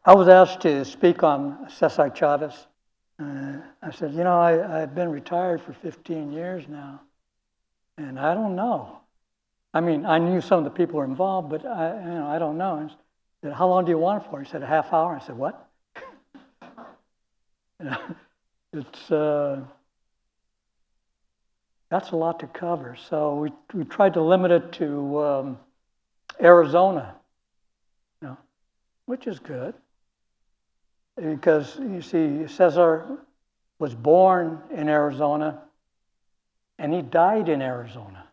I was asked to speak on Cesar Chavez. I said, I've been retired for 15 years now, and I don't know. I mean, I knew some of the people who were involved, but I don't know. And he said, how long do you want it for? He said, a half hour. I said, what? It's that's a lot to cover. So we tried to limit it to Arizona, which is good. Because you see, Cesar was born in Arizona and he died in Arizona.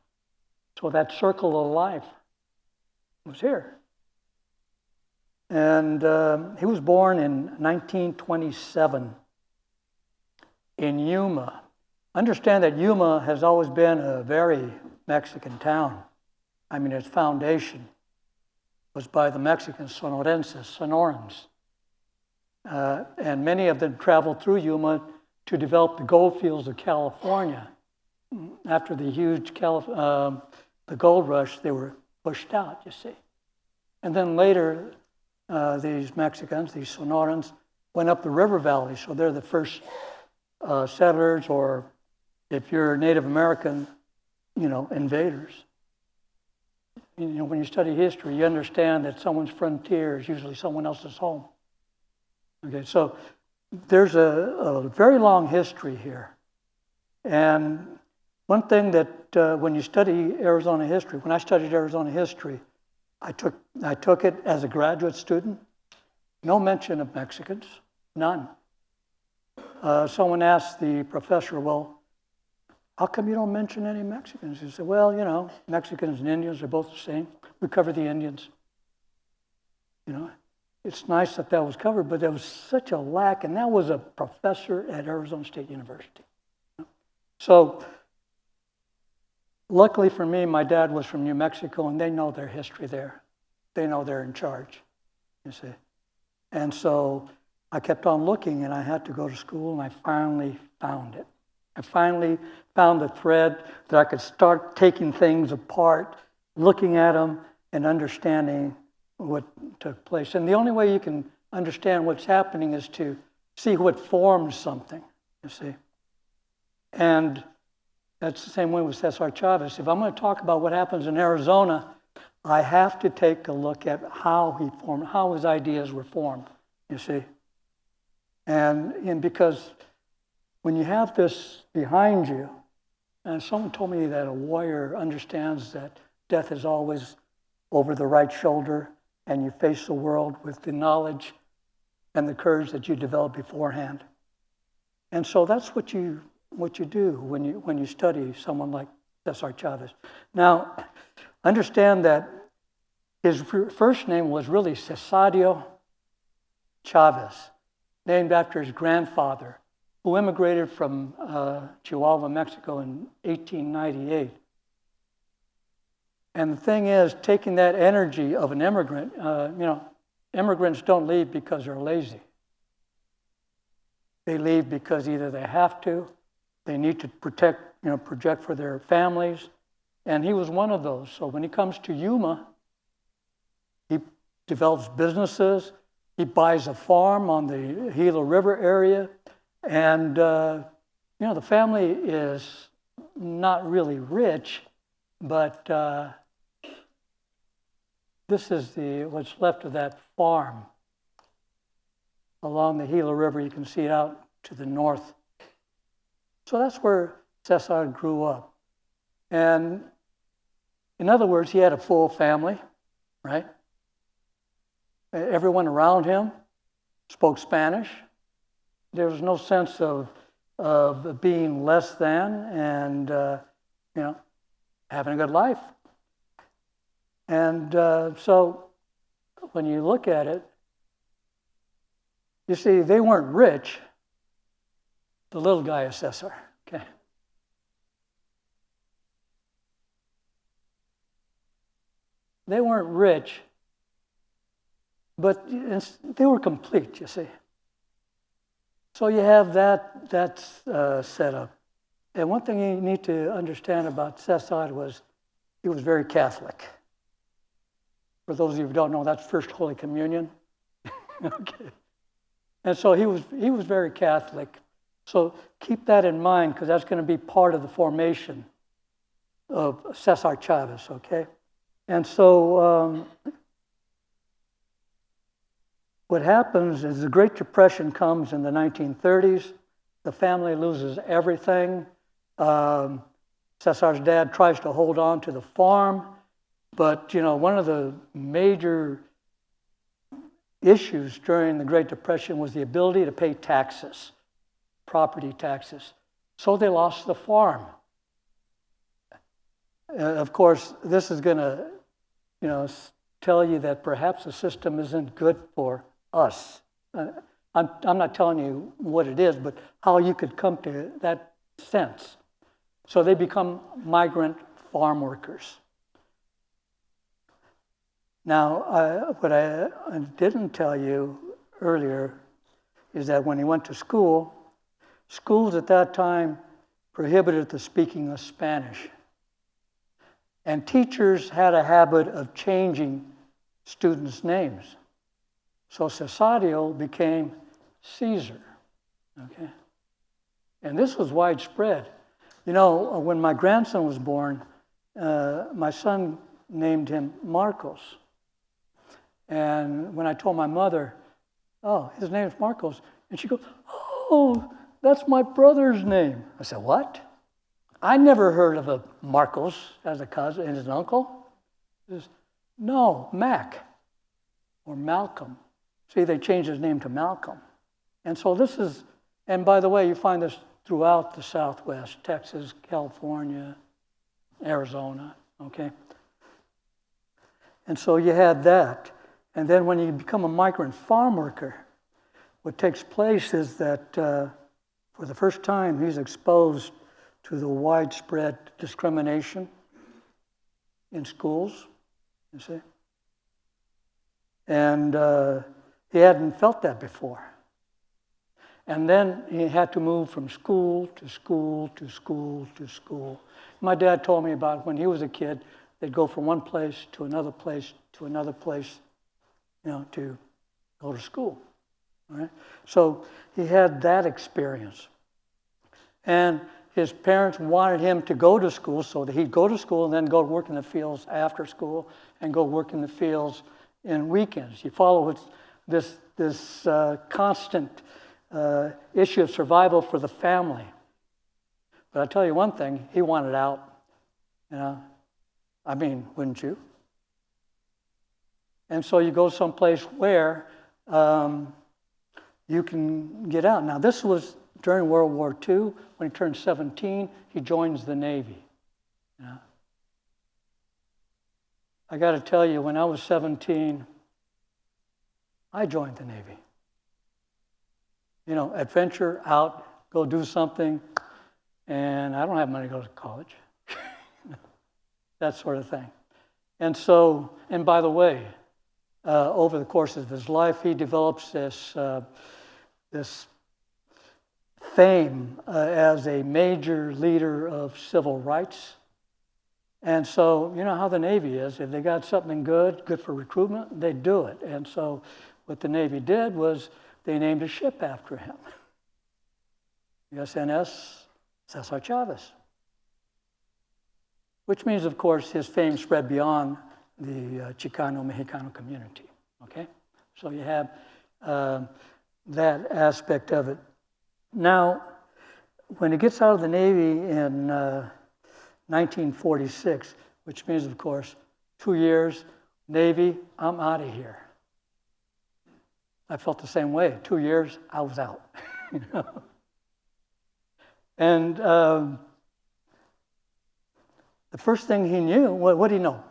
So that circle of life was here. And he was born in 1927 in Yuma. Understand that Yuma has always been a very Mexican town. I mean, its foundation was by the Mexican Sonorans. And many of them traveled through Yuma to develop the gold fields of California. After the huge the gold rush, they were pushed out, you see. And then later, these Mexicans, these Sonorans, went up the river valley. So they're the first settlers, or if you're Native American, invaders. When you study history, you understand that someone's frontier is usually someone else's home. Okay, so there's a very long history here. And one thing that when you study Arizona history, when I studied Arizona history, I took it as a graduate student. No mention of Mexicans, none. Someone asked the professor, well, how come you don't mention any Mexicans? He said, well, Mexicans and Indians are both the same. We cover the Indians. It's nice that was covered, but there was such a lack, and that was a professor at Arizona State University. So, luckily for me, my dad was from New Mexico, and they know their history there. They know they're in charge, you see. And so I kept on looking, and I had to go to school, and I finally found it. I finally found the thread that I could start taking things apart, looking at them, and understanding what took place. And the only way you can understand what's happening is to see what forms something, you see. And that's the same way with Cesar Chavez. If I'm going to talk about what happens in Arizona, I have to take a look at how he formed, how his ideas were formed, you see. And because when you have this behind you, and someone told me that a warrior understands that death is always over the right shoulder, and you face the world with the knowledge and the courage that you develop beforehand. And so that's what you do when you study someone like Cesar Chavez. Now, understand that his first name was really Cesar Chavez, named after his grandfather, who immigrated from Chihuahua, Mexico in 1898. And the thing is, taking that energy of an immigrant, immigrants don't leave because they're lazy. They leave because either they have to, they need to project for their families, and he was one of those. So when he comes to Yuma, he develops businesses, he buys a farm on the Gila River area, and the family is not really rich, but this is what's left of that farm along the Gila River. You can see it out to the north. So that's where Cesar grew up. And in other words, he had a full family, right? Everyone around him spoke Spanish. There was no sense of being less than and, having a good life. And so when you look at it, you see, they weren't rich. The little guy is Cesar, okay? They weren't rich, but they were complete, you see. So you have that set up. And one thing you need to understand about Cesar was he was very Catholic. For those of you who don't know, that's First Holy Communion. Okay. And so he was very Catholic. So keep that in mind, because that's going to be part of the formation of Cesar Chavez, okay? And so what happens is the Great Depression comes in the 1930s. The family loses everything. Cesar's dad tries to hold on to the farm, but one of the major issues during the Great Depression was the ability to pay taxes, property taxes. So they lost the farm. Of course, this is going to, tell you that perhaps the system isn't good for us. I'm not telling you what it is, but how you could come to that sense. So they become migrant farm workers. Now, what I didn't tell you earlier is that when he went to school, schools at that time prohibited the speaking of Spanish. And teachers had a habit of changing students' names. So Cesario became Cesar, okay? And this was widespread. When my grandson was born, my son named him Marcos. And when I told my mother, oh, his name is Marcos, and she goes, oh, that's my brother's name. I said, what? I never heard of a Marcos as a cousin and his uncle. He says, no, Mac or Malcolm. See, they changed his name to Malcolm. And so this is, and by the way, you find this throughout the Southwest, Texas, California, Arizona, okay? And so you had that. And then when you become a migrant farm worker, what takes place is that for the first time, he's exposed to the widespread discrimination in schools, you see? And he hadn't felt that before. And then he had to move from school to school to school to school. My dad told me about when he was a kid, they'd go from one place to another place to another place, to go to school. All right? So he had that experience. And his parents wanted him to go to school so that he'd go to school and then go work in the fields after school and go work in the fields in weekends. You follow this constant issue of survival for the family. But I'll tell you one thing, he wanted out. Wouldn't you? And so you go someplace where you can get out. Now, this was during World War II. When he turned 17, he joins the Navy. I got to tell you, when I was 17, I joined the Navy. Adventure, out, go do something, and I don't have money to go to college. That sort of thing. And so, and by the way, over the course of his life, he develops this fame as a major leader of civil rights. And so, you know how the Navy is. If they got something good for recruitment, they do it. And so what the Navy did was they named a ship after him. USNS Cesar Chavez. Which means, of course, his fame spread beyond the Chicano-Mexicano community, okay? So you have that aspect of it. Now, when he gets out of the Navy in 1946, which means, of course, 2 years, Navy, I'm out of here. I felt the same way. 2 years, I was out. And the first thing he knew, what did he know?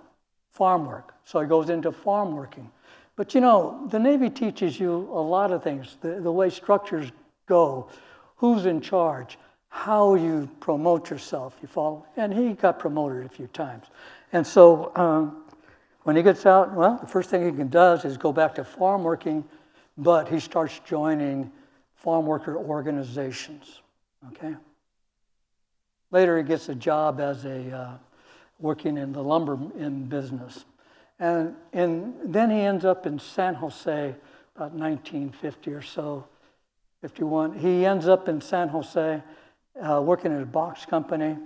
Farm work. So he goes into farm working. But the Navy teaches you a lot of things, the way structures go, who's in charge, how you promote yourself, you follow? And he got promoted a few times. And so when he gets out, well, the first thing he does is go back to farm working, but he starts joining farm worker organizations, okay? Later he gets a job as working in the lumber business. And then he ends up in San Jose. about 1950 or so, 51. He ends up in San Jose, working at a box company.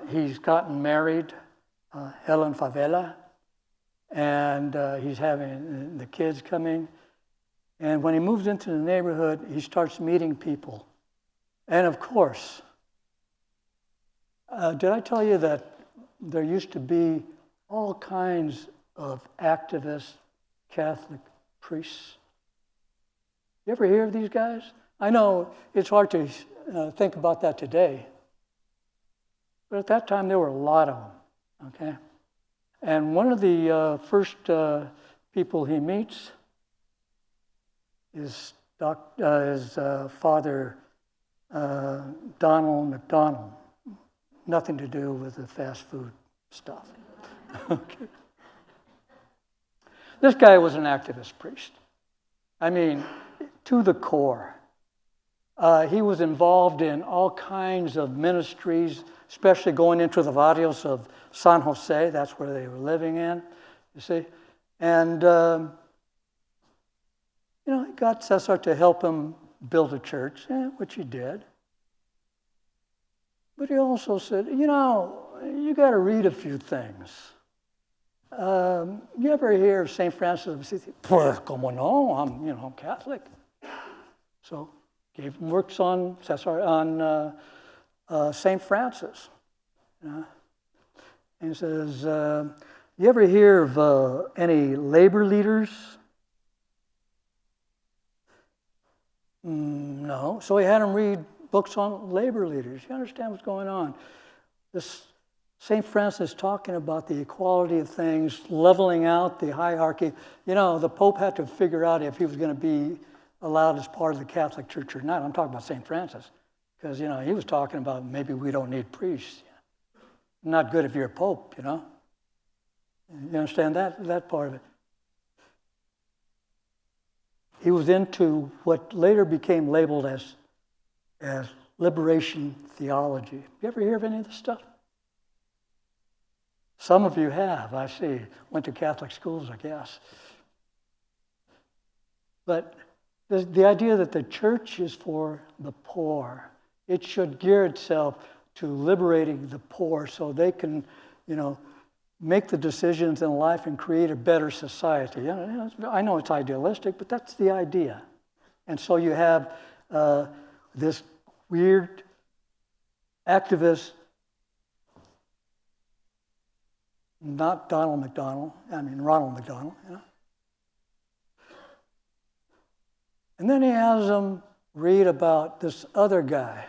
He's gotten married, Helen Favela, and he's having the kids coming. And when he moves into the neighborhood, he starts meeting people. And of course, did I tell you that there used to be all kinds of activist Catholic priests? You ever hear of these guys? I know it's hard to think about that today, but at that time there were a lot of them, okay? And one of the first people he meets is Father Donald McDonald. Nothing to do with the fast food stuff. Okay. This guy was an activist priest. I mean, to the core. He was involved in all kinds of ministries, especially going into the barrios of San Jose. That's where they were living in, you see. And, he got Cesar to help him build a church, which he did. But he also said, you got to read a few things. You ever hear of St. Francis of Assisi? Pues, como no, I'm Catholic. So gave him works on Cesar, on St. Francis. And he says, you ever hear of any labor leaders? No. So he had him read books on labor leaders. You understand what's going on? This St. Francis talking about the equality of things, leveling out the hierarchy. The Pope had to figure out if he was going to be allowed as part of the Catholic Church or not. I'm talking about St. Francis, because, he was talking about maybe we don't need priests. Not good if you're a Pope, You understand that part of it? He was into what later became labeled as liberation theology. You ever hear of any of this stuff? Some of you have, I see. Went to Catholic schools, I guess. But the idea that the church is for the poor, it should gear itself to liberating the poor so they can, make the decisions in life and create a better society. I know it's idealistic, but that's the idea. And so you have this weird activist, not Ronald McDonald. And then he has them read about this other guy,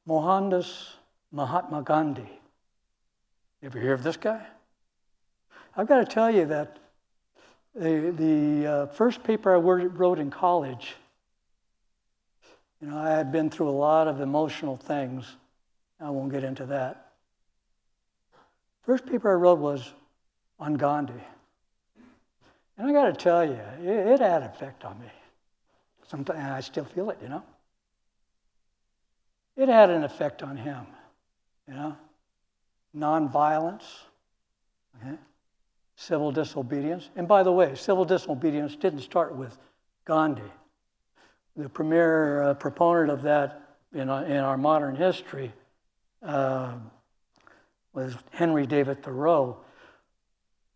Mahatma Gandhi. You ever hear of this guy? I've got to tell you that the first paper I wrote in college, I had been through a lot of emotional things. I won't get into that. First paper I wrote was on Gandhi. And I got to tell you, it had an effect on me. Sometimes I still feel it, It had an effect on him, Nonviolence, okay? Civil disobedience. And by the way, civil disobedience didn't start with Gandhi. The premier proponent of that in our modern history was Henry David Thoreau,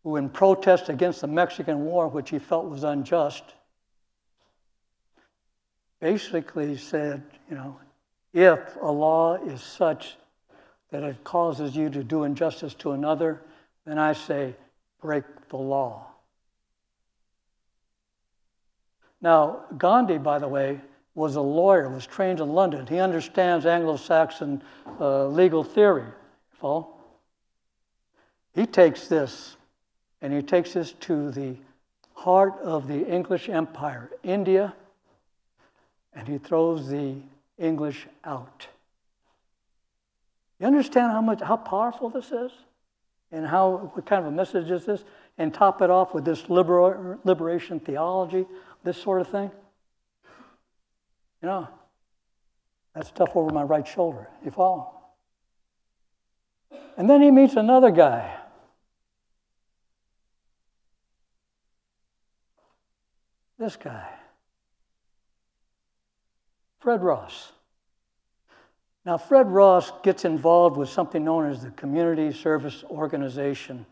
who in protest against the Mexican War, which he felt was unjust, basically said, if a law is such that it causes you to do injustice to another, then I say, break the law. Now, Gandhi, by the way, was a lawyer, was trained in London. He understands Anglo-Saxon legal theory. Follow? He takes this, and he takes this to the heart of the English Empire, India, and he throws the English out. You understand how powerful this is? And what kind of a message is this? And top it off with this liberation theology, this sort of thing. That's stuff over my right shoulder. You follow? And then he meets another guy. This guy, Fred Ross. Now, Fred Ross gets involved with something known as the Community Service Organization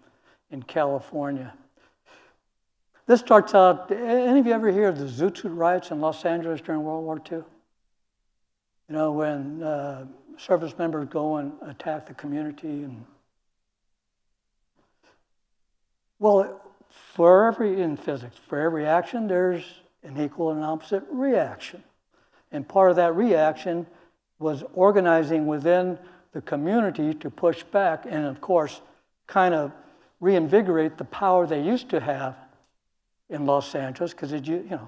in California. This starts out, any of you ever hear of the Zoot Suit riots in Los Angeles during World War II? You know, when service members go and attack the community. Well, in physics, for every action, there's an equal and opposite reaction. And part of that reaction was organizing within the community to push back and, of course, kind of reinvigorate the power they used to have in Los Angeles, because the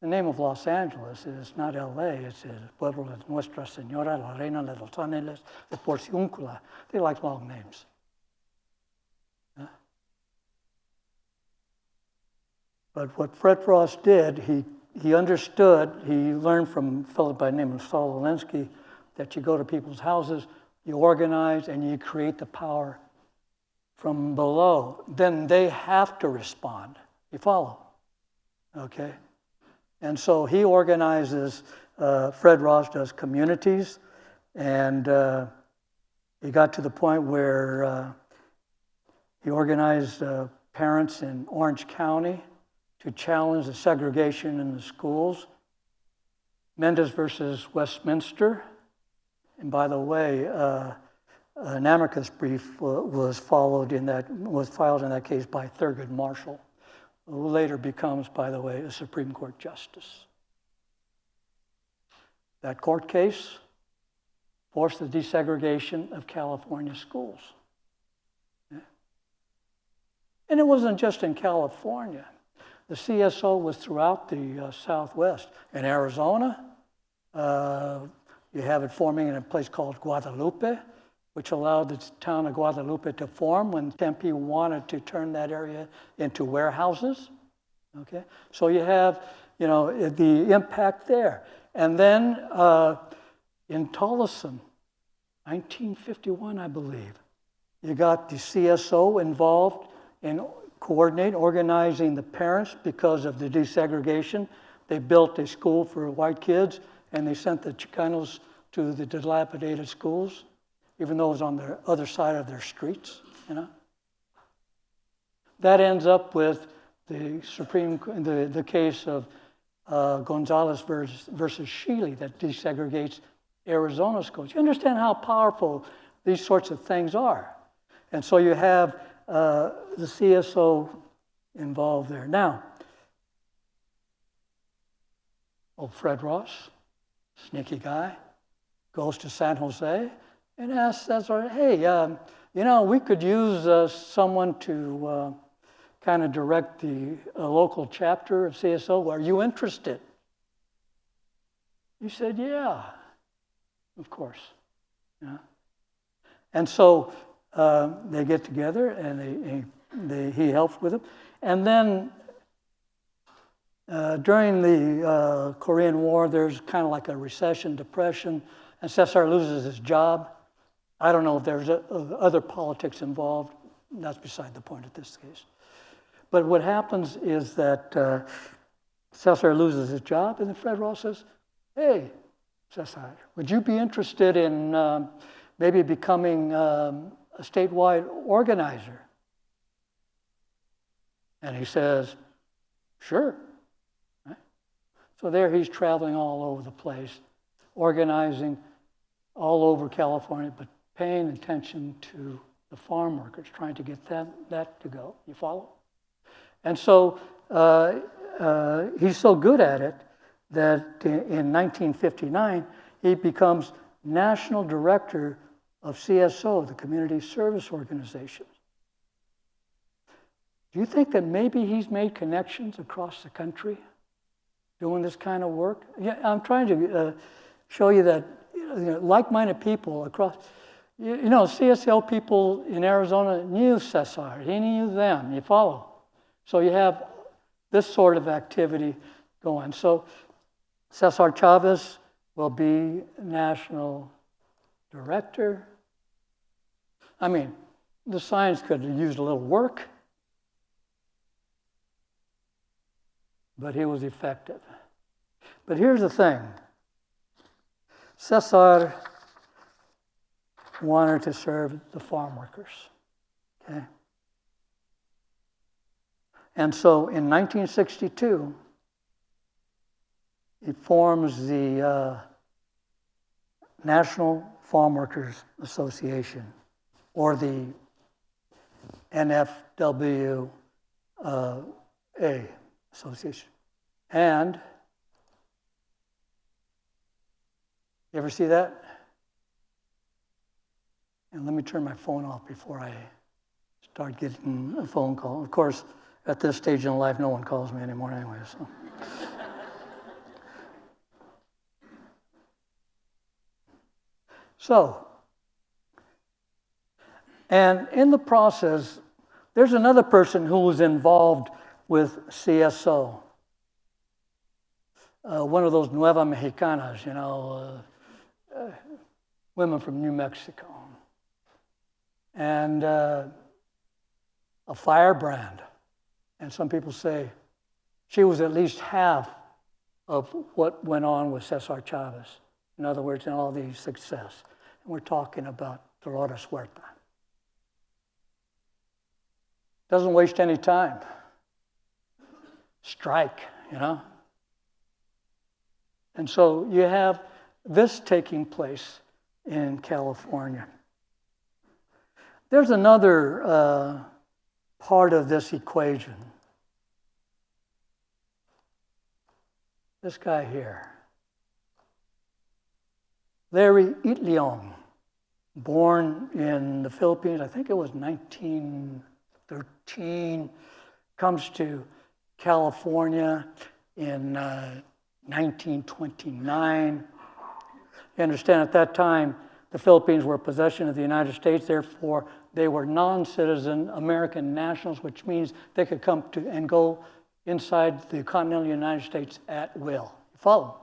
name of Los Angeles is not L.A., it's el pueblo de Nuestra Señora, la Reina de los Ángeles, de Porciúncula. They like long names. But what Fred Ross did, he understood, he learned from a fellow by the name of Saul Alinsky, that you go to people's houses, you organize, and you create the power from below. Then they have to respond. You follow? Okay? And so he organizes, Fred Ross does communities, and he got to the point where he organized parents in Orange County to challenge the segregation in the schools. Mendes versus Westminster. And by the way, an amicus brief was filed in that case by Thurgood Marshall, who later becomes, by the way, a Supreme Court justice. That court case forced the desegregation of California schools. And it wasn't just in California. The CSO was throughout the Southwest. In Arizona, you have it forming in a place called Guadalupe, which allowed the town of Guadalupe to form when Tempe wanted to turn that area into warehouses. Okay, so you have, the impact there. And then in Tolleson, 1951, I believe, you got the CSO involved in organizing the parents because of the desegregation. They built a school for white kids, and they sent the Chicanos to the dilapidated schools, even though it was on the other side of their streets, That ends up with the case of Gonzalez versus Shealy that desegregates Arizona schools. You understand how powerful these sorts of things are. And so you have the CSO involved there. Now, Fred Ross, sneaky guy, goes to San Jose and asks Cesar, hey, we could use someone to kind of direct the local chapter of CSO. Are you interested? He said, yeah, of course. Yeah. And so they get together, and he helps with them. And then during the Korean War, there's kind of like a recession, depression, and Cesar loses his job. I don't know if there's other politics involved. That's beside the point at this case. But what happens is that Cesar loses his job, and then Fred Ross says, hey, Cesar, would you be interested in maybe becoming a statewide organizer? And he says, sure. Right? So there he's traveling all over the place, organizing all over California, but paying attention to the farm workers, trying to get that to go. You follow? And so he's so good at it that in 1959, he becomes national director of CSO, the Community Service Organization. Do you think that maybe he's made connections across the country doing this kind of work? Yeah, I'm trying to show you that like-minded people across, CSO people in Arizona knew Cesar. He knew them. You follow? So you have this sort of activity going. So Cesar Chavez will be national director. I mean, the science could have used a little work. but he was effective. But here's the thing. Cesar wanted to serve the farm workers. Okay? And so in 1962, he forms the National Farm Workers Association, or the NFWA Association. And you ever see that? And let me turn my phone off before I start getting a phone call. Of course, at this stage in life, no one calls me anymore anyway. So, and in the process, there's another person who was involved with CSO. One of those Nueva Mexicanas, women from New Mexico. And a firebrand. And some people say she was at least half of what went on with Cesar Chavez. In other words, in all the success. And we're talking about Dolores Huerta. Doesn't waste any time. Strike, And so you have this taking place in California. There's another part of this equation. This guy here. Larry Itliong, born in the Philippines, I think it was 1913, comes to California in 1929. You understand, at that time, the Philippines were a possession of the United States, therefore they were non-citizen American nationals, which means they could come to and go inside the continental United States at will. You follow?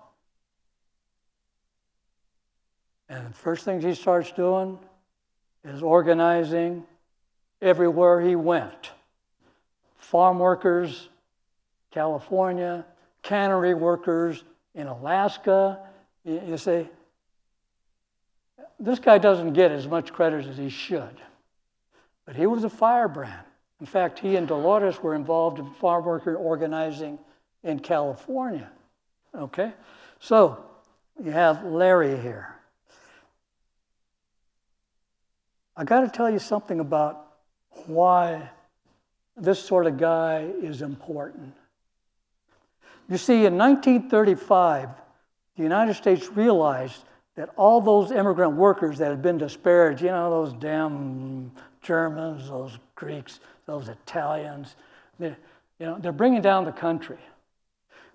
And the first things he starts doing is organizing everywhere he went. Farm workers, California, cannery workers in Alaska. You say, this guy doesn't get as much credit as he should. But he was a firebrand. In fact, he and Dolores were involved in farm worker organizing in California. Okay? So, you have Larry here. I got to tell you something about why this sort of guy is important. You see, in 1935, the United States realized that all those immigrant workers that had been disparaged, those damn Germans, those Greeks, those Italians, they're bringing down the country.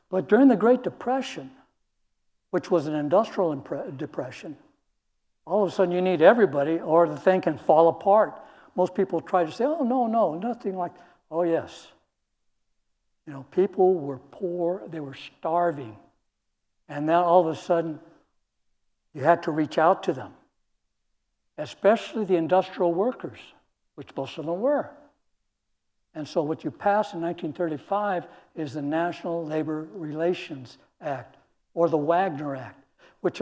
But during the Great Depression, which was an industrial depression, all of a sudden you need everybody or the thing can fall apart. Most people try to say, oh, no, nothing like, oh, yes. People were poor, they were starving. And now all of a sudden, you had to reach out to them, especially the industrial workers, which most of them were. And so what you passed in 1935 is the National Labor Relations Act, or the Wagner Act, which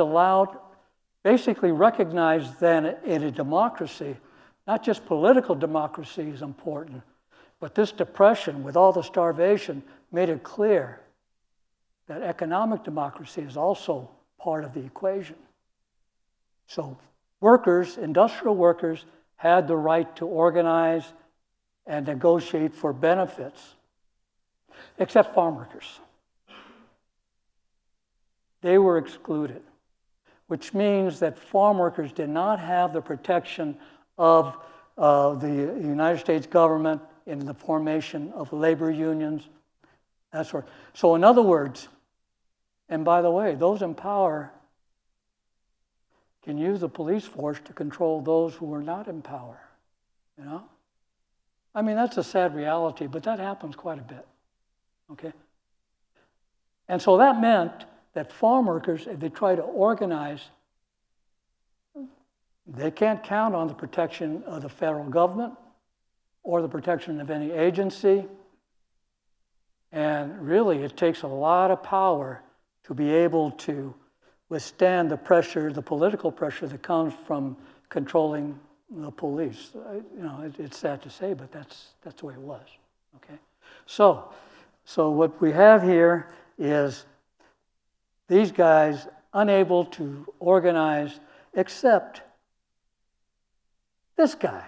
basically recognized that in a democracy, not just political democracy is important, but this depression with all the starvation made it clear that economic democracy is also part of the equation. So workers, industrial workers, had the right to organize and negotiate for benefits, except farm workers. They were excluded, which means that farm workers did not have the protection of the United States government in the formation of labor unions, that sort. So in other words, and by the way, those in power can use the police force to control those who are not in power, I mean, that's a sad reality, but that happens quite a bit, okay? And so that meant that farm workers, if they try to organize, they can't count on the protection of the federal government or the protection of any agency. And really, it takes a lot of power to be able to withstand the pressure, the political pressure that comes from controlling the police. It's sad to say, but that's the way it was. Okay, so what we have here is these guys unable to organize, except this guy,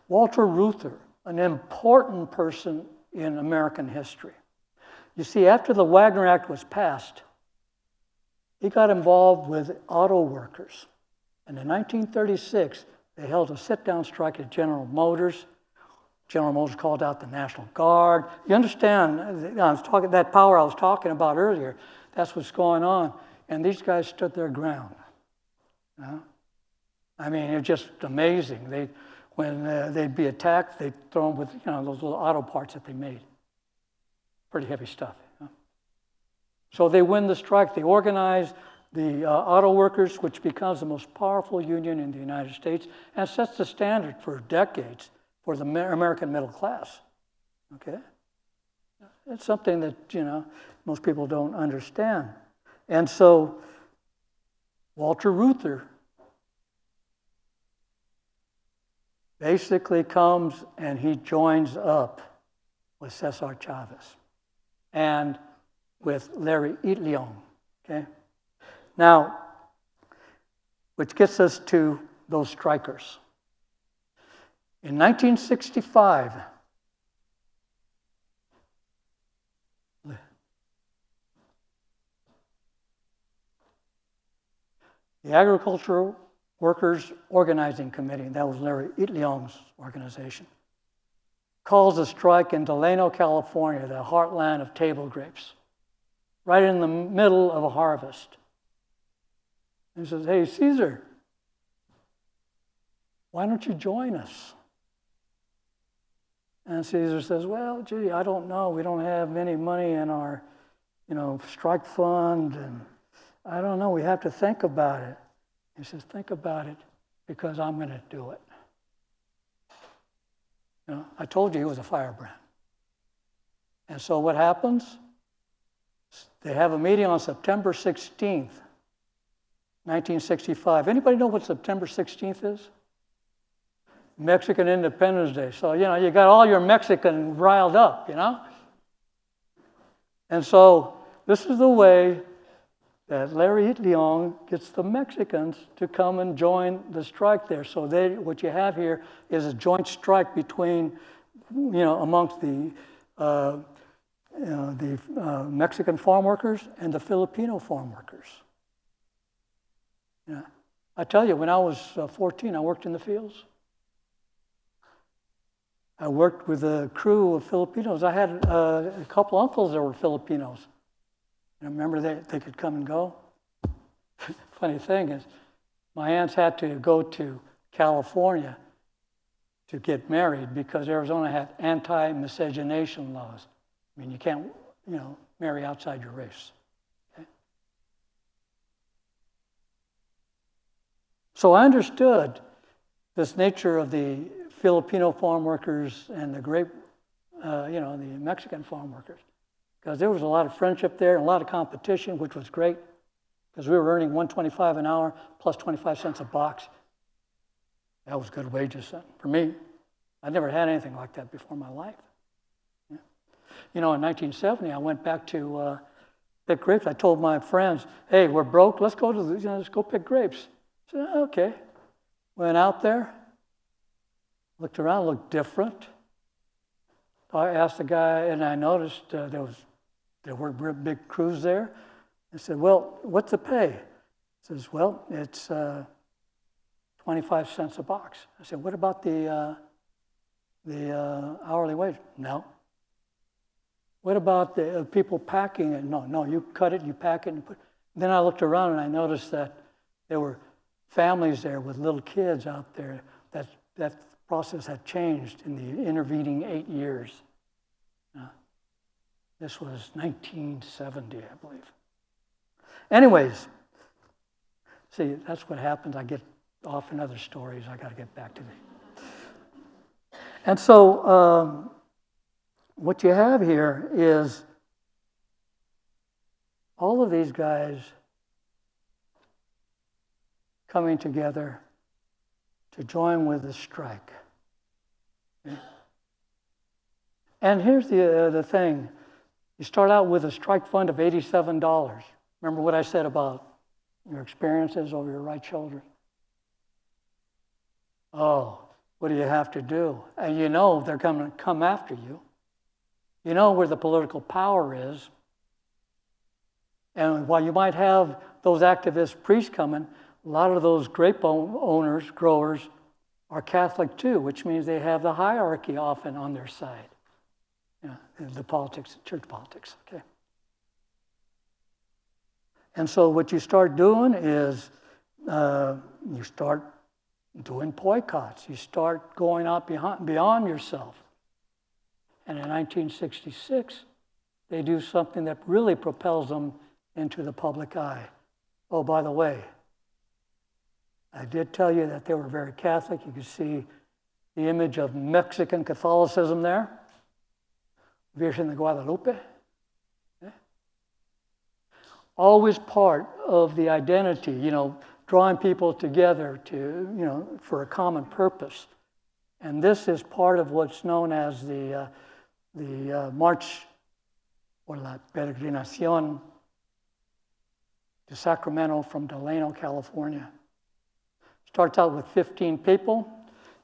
Walter Reuther, an important person in American history. You see, after the Wagner Act was passed, he got involved with auto workers. And in 1936, they held a sit-down strike at General Motors. General Motors called out the National Guard. You understand, I was talking that power I was talking about earlier, that's what's going on. And these guys stood their ground. I mean, it's just amazing. When they'd be attacked, they'd throw them with those little auto parts that they made. Pretty heavy stuff. So they win the strike. They organize the auto workers, which becomes the most powerful union in the United States and sets the standard for decades for the American middle class. Okay? It's something that, most people don't understand. And so Walter Reuther basically comes and he joins up with Cesar Chavez and with Larry Itliong, okay? Now, which gets us to those strikers. In 1965, the Agricultural Workers Organizing Committee, that was Larry Itliong's organization, calls a strike in Delano, California, the heartland of table grapes, right in the middle of a harvest. And he says, "Hey, Cesar, why don't you join us?" And Cesar says, "Well, gee, I don't know. We don't have any money in our, strike fund, and I don't know. We have to think about it." He says, "Think about it, because I'm going to do it." I told you he was a firebrand. And so what happens? They have a meeting on September 16th, 1965. Anybody know what September 16th is? Mexican Independence Day. So, you got all your Mexican riled up, And so this is the way that Larry Itliong gets the Mexicans to come and join the strike there. So what you have here is a joint strike between, amongst the Mexican farm workers and the Filipino farm workers. I tell you, when I was 14, I worked in the fields. I worked with a crew of Filipinos. I had a couple uncles that were Filipinos. And remember, they could come and go. Funny thing is, my aunts had to go to California to get married because Arizona had anti-miscegenation laws. I mean, you can't, marry outside your race. Okay? So I understood this nature of the Filipino farm workers and the the Mexican farm workers. Because there was a lot of friendship there and a lot of competition, which was great, because we were earning $1.25 an hour plus 25 cents a box. That was good wages for me. I'd never had anything like that before in my life. Yeah. In 1970, I went back to pick grapes. I told my friends, "Hey, we're broke. Let's go let's go pick grapes." I said, "Okay." Went out there, looked around, looked different. I asked the guy, and I noticed there were big crews there. I said, "Well, what's the pay?" He says, "Well, it's 25 cents a box." I said, "What about the hourly wage?" "No." "What about the people packing it?" No, you cut it, you pack it, and put. Then I looked around and I noticed that there were families there with little kids out there. That process had changed in the intervening 8 years. This was 1970, I believe. Anyways, see, that's what happens. I get off in other stories. I got to get back to the. And so what you have here is all of these guys coming together to join with the strike. Okay? And here's the thing. You start out with a strike fund of $87. Remember what I said about your experiences over your right shoulder? Oh, what do you have to do? And you know they're going to come after you. You know where the political power is. And while you might have those activist priests coming, a lot of those grape owners, growers, are Catholic too, which means they have the hierarchy often on their side. The politics, church politics, okay? And so what you start doing is you start doing boycotts. You start going out beyond yourself. And in 1966, they do something that really propels them into the public eye. Oh, by the way, I did tell you that they were very Catholic. You can see the image of Mexican Catholicism there. Virgen de Guadalupe. Okay. Always part of the identity, drawing people together to, for a common purpose. And this is part of what's known as the March or la Peregrinación to Sacramento from Delano, California. Starts out with 15 people.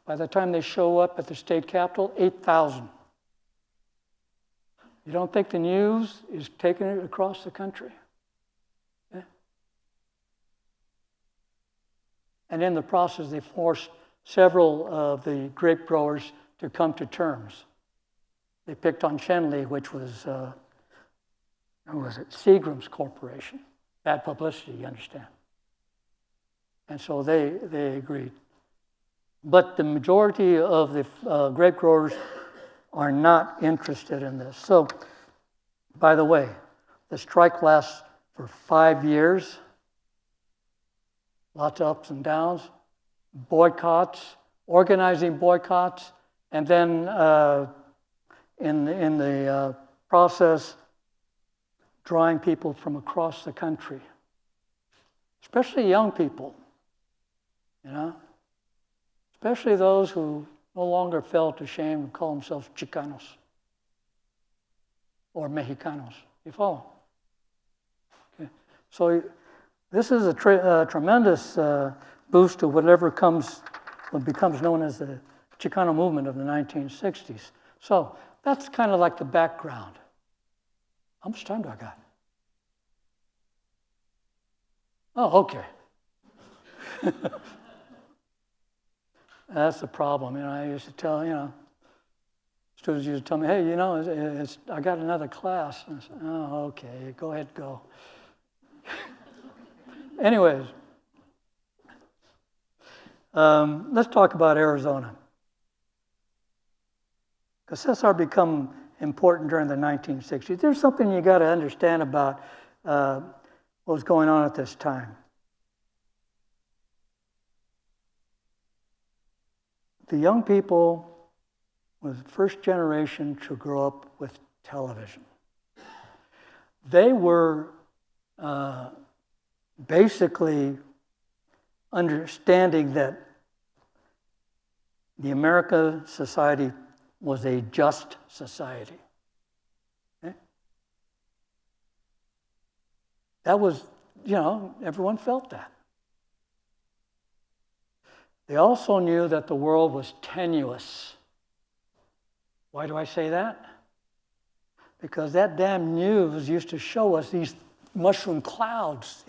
By the time they show up at the state capitol, 8,000. You don't think the news is taking it across the country? Yeah. And in the process, they forced several of the grape growers to come to terms. They picked on Shenley, which was, Seagram's Corporation. Bad publicity, you understand. And so they agreed. But the majority of the grape growers are not interested in this. So, by the way, the strike lasts for 5 years. Lots of ups and downs, boycotts, organizing boycotts, and then in the process, drawing people from across the country, especially young people, especially those who no longer felt ashamed to call themselves Chicanos or Mexicanos. You follow? Okay. So this is a tremendous boost to what becomes known as the Chicano movement of the 1960s. So that's kind of like the background. How much time do I got? Oh, okay. That's the problem. I used to tell, students used to tell me, hey, I got another class. And I said, oh, okay, go ahead, go. Anyways, let's talk about Arizona. Because Cesar become important during the 1960s. There's something you got to understand about what was going on at this time. The young people was the first generation to grow up with television. They were basically understanding that the American society was a just society. Okay? That was, everyone felt that. They also knew that the world was tenuous. Why do I say that? Because that damn news used to show us these mushroom clouds,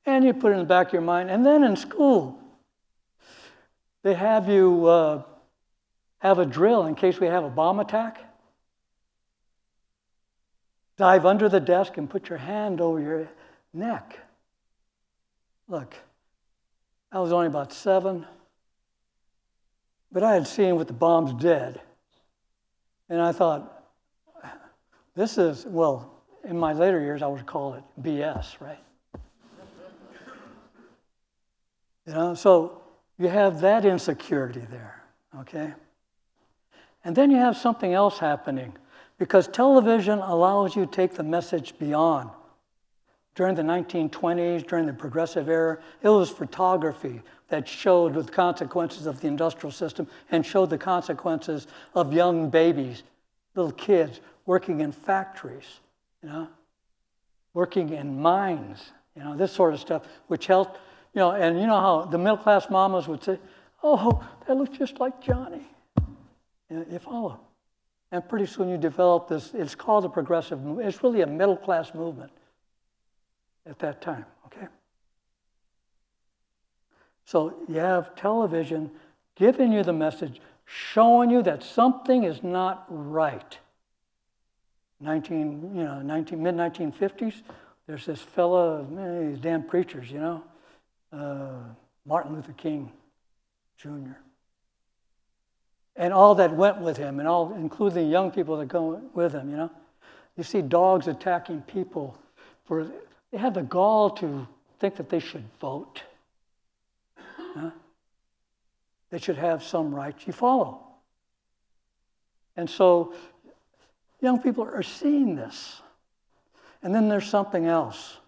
And you put it in the back of your mind. And then in school, they have you have a drill in case we have a bomb attack. Dive under the desk and put your hand over your neck. Look, I was only about 7, but I had seen what the bombs did. And I thought, this is, in my later years, I would call it BS, right? So you have that insecurity there, okay? And then you have something else happening, because television allows you to take the message beyond. During the 1920s, during the Progressive Era, it was photography that showed the consequences of the industrial system and showed the consequences of young babies, little kids working in factories, working in mines, this sort of stuff, which helped, and you know how the middle-class mamas would say, oh, that looks just like Johnny. You follow. And pretty soon you develop this, it's called a progressive movement. It's really a middle-class movement at that time, okay? So you have television giving you the message, showing you that something is not right. Mid-1950s, there's this fella, these damn preachers, Martin Luther King Jr. And all that went with him, and all, including young people that go with him, You see dogs attacking people they have the gall to think that they should vote. They should have some rights. You follow. And so young people are seeing this. And then there's something else.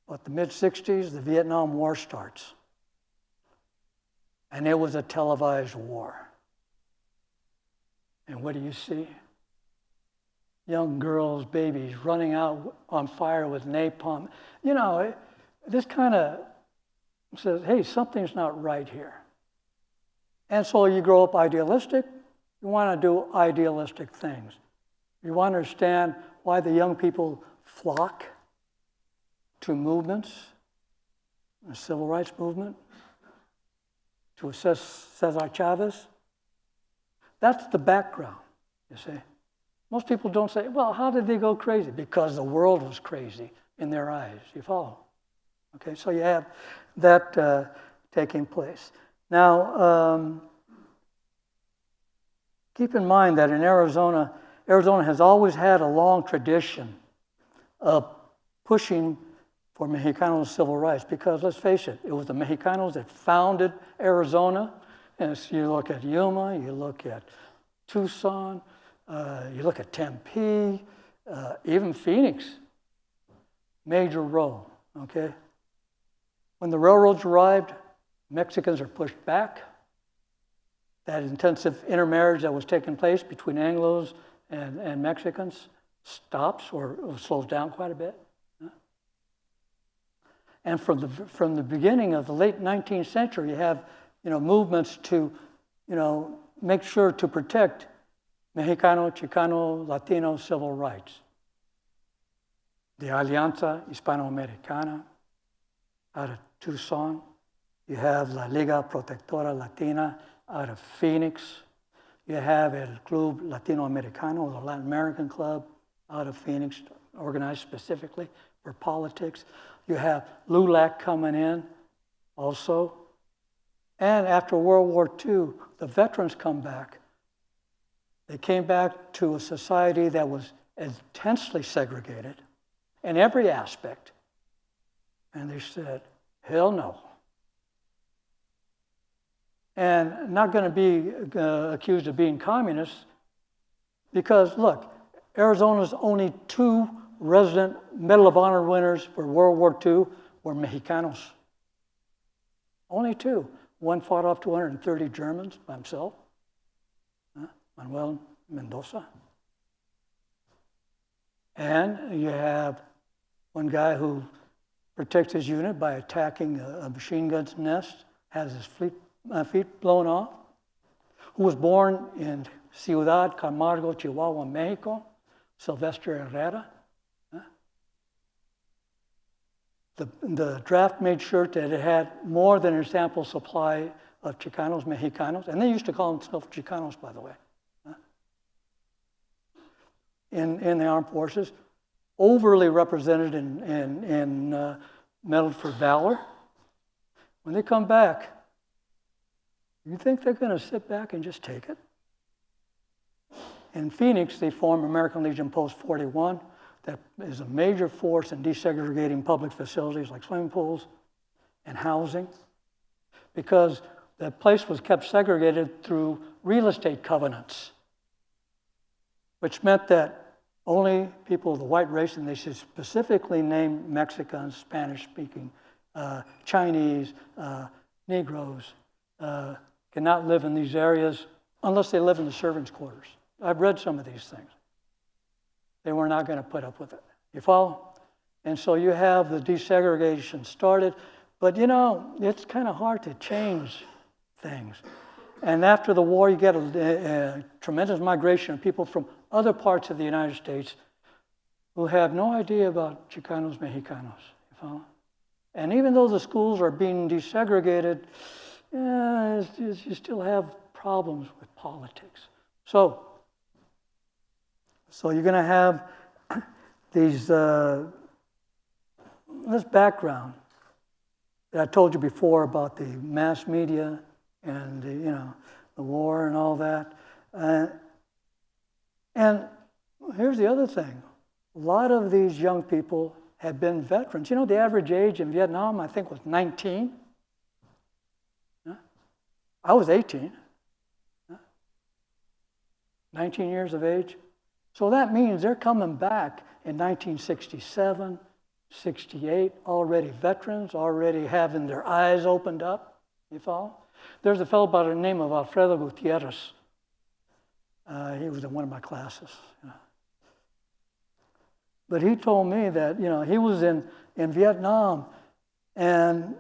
But the mid-60s, the Vietnam War starts. And it was a televised war. And what do you see? Young girls, babies, running out on fire with napalm. This kind of says, hey, something's not right here. And so you grow up idealistic. You want to do idealistic things. You want to understand why the young people flock to movements, the civil rights movement, to assess Cesar Chavez. That's the background, you see. Most people don't say, well, how did they go crazy? Because the world was crazy in their eyes. You follow? Okay, so you have that taking place. Now, keep in mind that in Arizona has always had a long tradition of pushing for Mexicano civil rights, because let's face it, it was the Mexicanos that founded Arizona. And so you look at Yuma, you look at Tucson, you look at Tempe, even Phoenix, major role, okay? When the railroads arrived, Mexicans are pushed back. That intensive intermarriage that was taking place between Anglos and Mexicans stops or slows down quite a bit. And from the beginning of the late 19th century, you have movements to make sure to protect Mexicano, Chicano, Latino civil rights. The Alianza Hispanoamericana out of Tucson. You have La Liga Protectora Latina out of Phoenix. You have El Club Latinoamericano, the Latin American club out of Phoenix, organized specifically for politics. You have LULAC coming in also. And after World War II, the veterans come back. They came back to a society that was intensely segregated in every aspect. And they said, hell no. And not going to be accused of being communists, because look, Arizona's only 2 resident Medal of Honor winners for World War II were Mexicanos. Only 2. One fought off 230 Germans by himself, Manuel Mendoza. And you have one guy who protects his unit by attacking a machine gun's nest, has his feet blown off, who was born in Ciudad Camargo, Chihuahua, Mexico, Sylvester Herrera. The draft made sure that it had more than a sample supply of Chicanos, Mexicanos, and they used to call themselves Chicanos, by the way, in the armed forces, overly represented in Medal for Valor. When they come back, you think they're going to sit back and just take it? In Phoenix, they form American Legion Post 41. That is a major force in desegregating public facilities like swimming pools and housing. Because the place was kept segregated through real estate covenants, which meant that only people of the white race, and they should specifically name Mexicans, Spanish-speaking, Chinese, Negroes, cannot live in these areas unless they live in the servants' quarters. I've read some of these things. They were not going to put up with it. You follow? And so you have the desegregation started, but it's kind of hard to change things. And after the war, you get a tremendous migration of people from other parts of the United States who have no idea about Chicanos, Mexicanos. You follow? And even though the schools are being desegregated, you still have problems with politics. So you're going to have these this background that I told you before about the mass media and the war and all that. And here's the other thing. A lot of these young people had been veterans. The average age in Vietnam, I think, was 19. I was 18. 19 years of age. So that means they're coming back in 1967, 68, already veterans, already having their eyes opened up. You follow? There's a fellow by the name of Alfredo Gutierrez. He was in one of my classes. But he told me that, he was in Vietnam, and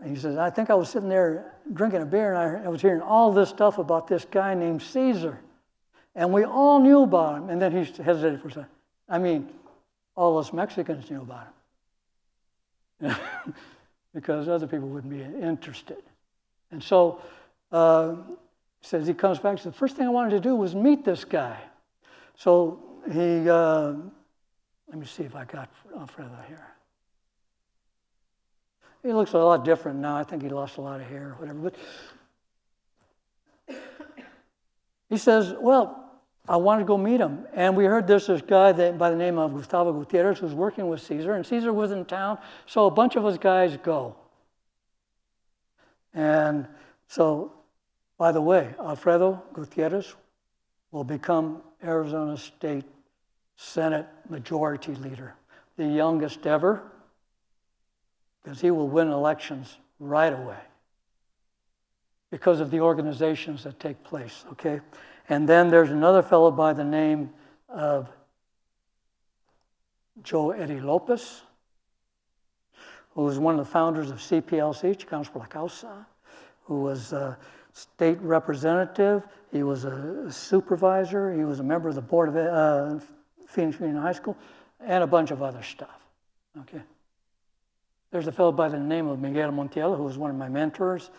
he says, I think I was sitting there drinking a beer, and I was hearing all this stuff about this guy named Cesar. And we all knew about him. And then he hesitated for a second. I mean, all us Mexicans knew about him. Because other people wouldn't be interested. And so, he says he comes back and says, the first thing I wanted to do was meet this guy. So he, let me see if I got Alfredo here. He looks a lot different now. I think he lost a lot of hair or whatever. But he says, well, I wanted to go meet him. And we heard this guy by the name of Gustavo Gutierrez who's working with Cesar. And Cesar was in town. So a bunch of us guys go. And so, by the way, Alfredo Gutierrez will become Arizona State Senate Majority Leader, the youngest ever, because he will win elections right away because of the organizations that take place, okay? And then there's another fellow by the name of Joe Eddie Lopez, who was one of the founders of CPLC, Chicanos por la Causa, who was a state representative, he was a supervisor, he was a member of the board of Phoenix Union High School, and a bunch of other stuff, okay? There's a fellow by the name of Miguel Montiel, who was one of my mentors,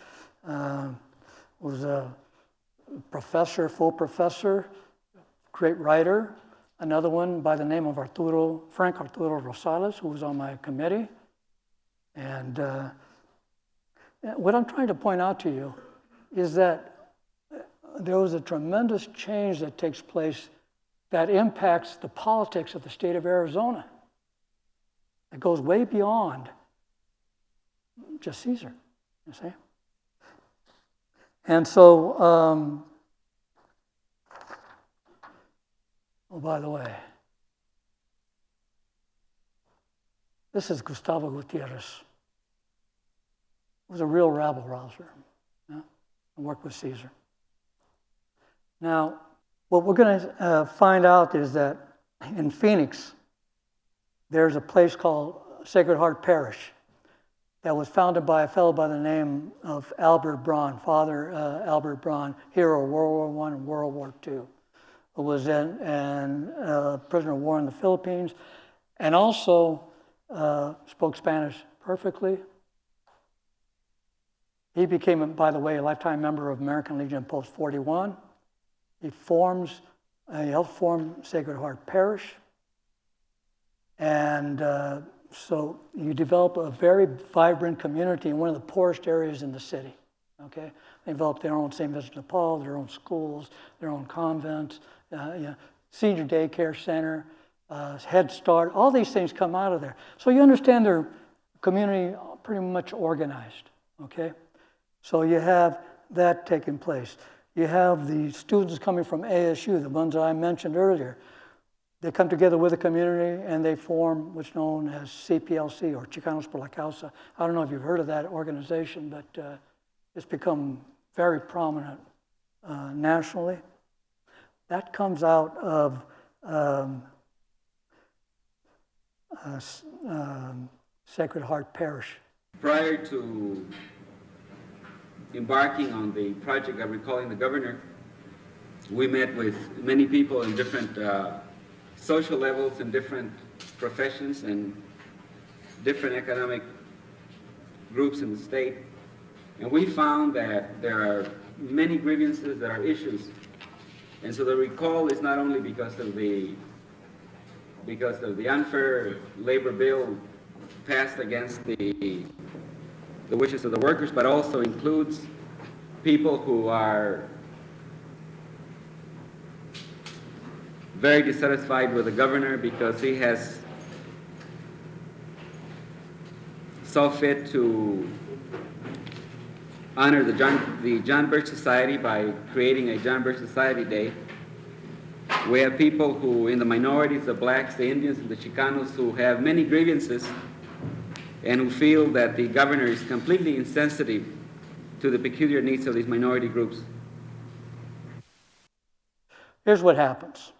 was a professor, full professor, great writer. Another one by the name of Frank Arturo Rosales, who was on my committee. And what I'm trying to point out to you is that there was a tremendous change that takes place that impacts the politics of the state of Arizona. It goes way beyond just Cesar, you see? And so, oh, by the way, this is Gustavo Gutierrez. He was a real rabble-rouser, and worked with Cesar. Now, what we're going to find out is that in Phoenix, there's a place called Sacred Heart Parish that was founded by a fellow by the name of Albert Braun, Father Albert Braun, hero of World War I and World War II, who was a prisoner of war in the Philippines, and also spoke Spanish perfectly. He became, by the way, a lifetime member of American Legion Post 41. He helped form Sacred Heart Parish. And so you develop a very vibrant community in one of the poorest areas in the city, okay? They developed their own St. Vincent de Paul, their own schools, their own convents, senior daycare center, Head Start, all these things come out of there. So you understand their community pretty much organized, okay? So you have that taking place. You have the students coming from ASU, the ones I mentioned earlier. They come together with the community and they form what's known as CPLC, or Chicanos por la Causa. I don't know if you've heard of that organization, but it's become very prominent nationally. That comes out of Sacred Heart Parish. Prior to embarking on the project of recalling the governor, we met with many people in different social levels and different professions and different economic groups in the state. And we found that there are many grievances that are issues. And so the recall is not only because of the unfair labor bill passed against the wishes of the workers, but also includes people who are very dissatisfied with the governor because he has saw fit to honor the John Birch Society by creating a John Birch Society Day. We have people who, in the minorities, the blacks, the Indians, and the Chicanos, who have many grievances and who feel that the governor is completely insensitive to the peculiar needs of these minority groups. Here's what happens.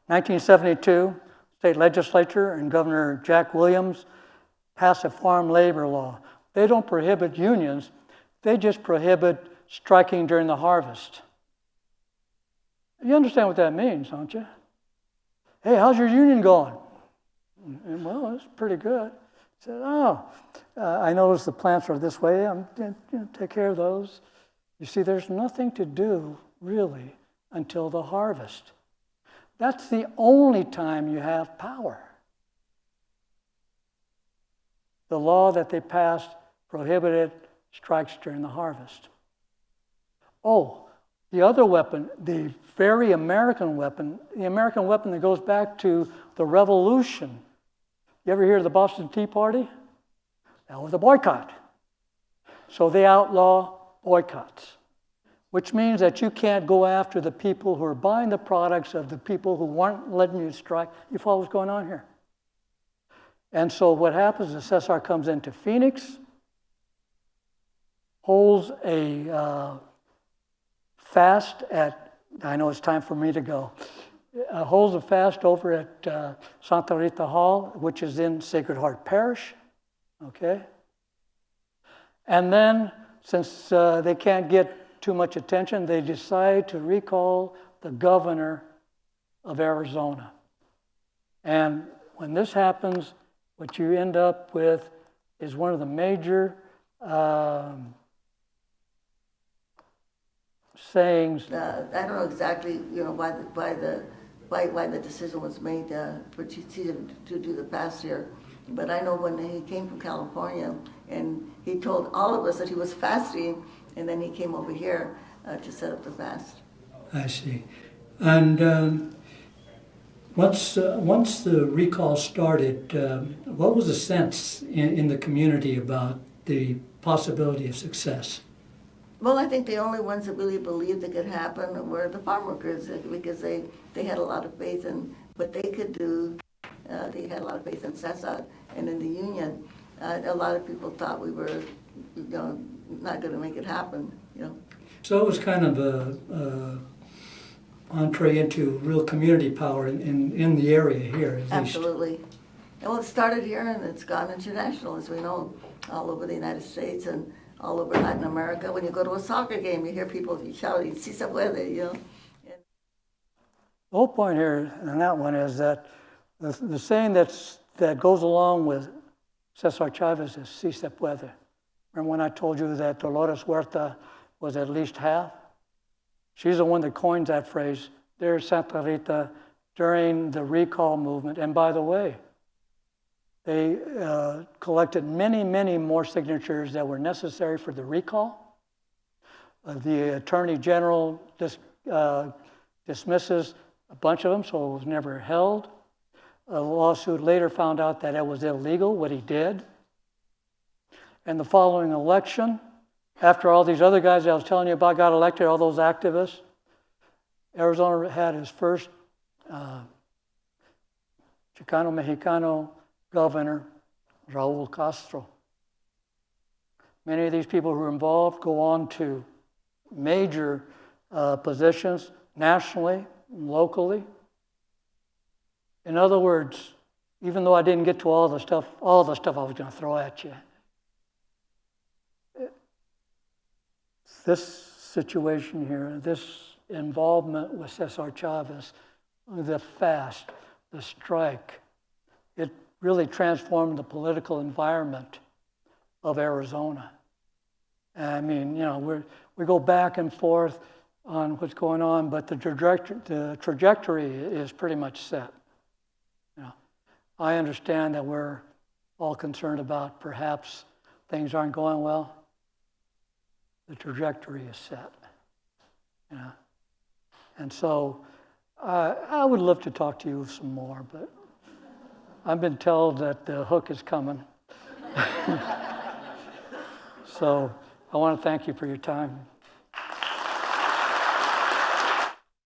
1972, state legislature and Governor Jack Williams pass a farm labor law. They don't prohibit unions, they just prohibit striking during the harvest. You understand what that means, don't you? Hey, how's your union going? And, well, it's pretty good. I said, I noticed the plants are this way. I'm take care of those. You see, there's nothing to do, really, until the harvest. That's the only time you have power. The law that they passed prohibited strikes during the harvest. Oh, the other weapon, the very American weapon, the American weapon that goes back to the Revolution. You ever hear of the Boston Tea Party? That was a boycott. So they outlaw boycotts, which means that you can't go after the people who are buying the products of the people who weren't letting you strike. You follow what's going on here? And so what happens is Cesar comes into Phoenix, holds a fast at, I know it's time for me to go, holds a fast over at Santa Rita Hall, which is in Sacred Heart Parish, okay? And then, since they can't get too much attention, they decide to recall the governor of Arizona. And when this happens, what you end up with is one of the major sayings. I don't know exactly, why the decision was made for Cesar to do the fast here, but I know when he came from California and he told all of us that he was fasting, and then he came over here to set up the fast. I see. And once the recall started, what was the sense in the community about the possibility of success? Well, I think the only ones that really believed it could happen were the farm workers, because they had a lot of faith in what they could do. They had a lot of faith in Cesar and in the union. A lot of people thought we were, not going to make it happen. So it was kind of a entree into real community power in the area here, at Absolutely. Least. Well, it started here and it's gone international, as we know, all over the United States and all over Latin America. When you go to a soccer game, you hear people shouting, "Si se puede," The whole point here in that one is that the saying that goes along with Cesar Chavez is "Si se puede." Remember when I told you that Dolores Huerta was at least half? She's the one that coined that phrase there, Santa Rita, during the recall movement. And by the way, they collected many, many more signatures that were necessary for the recall. The Attorney General dismisses a bunch of them, so it was never held. A lawsuit later found out that it was illegal, what he did. And the following election, After all these other guys I was telling you about got elected, all those activists, Arizona had his first Chicano-Mexicano governor, Raul Castro. Many of these people who are involved go on to major positions nationally, locally. In other words, even though I didn't get to all the stuff I was going to throw at you, this situation here, this involvement with Cesar Chavez, the fast, the strike, it really transformed the political environment of Arizona. I mean, we go back and forth on what's going on, but the trajectory is pretty much set. I understand that we're all concerned about perhaps things aren't going well. The trajectory is set. And so I would love to talk to you some more, but I've been told that the hook is coming. So I want to thank you for your time.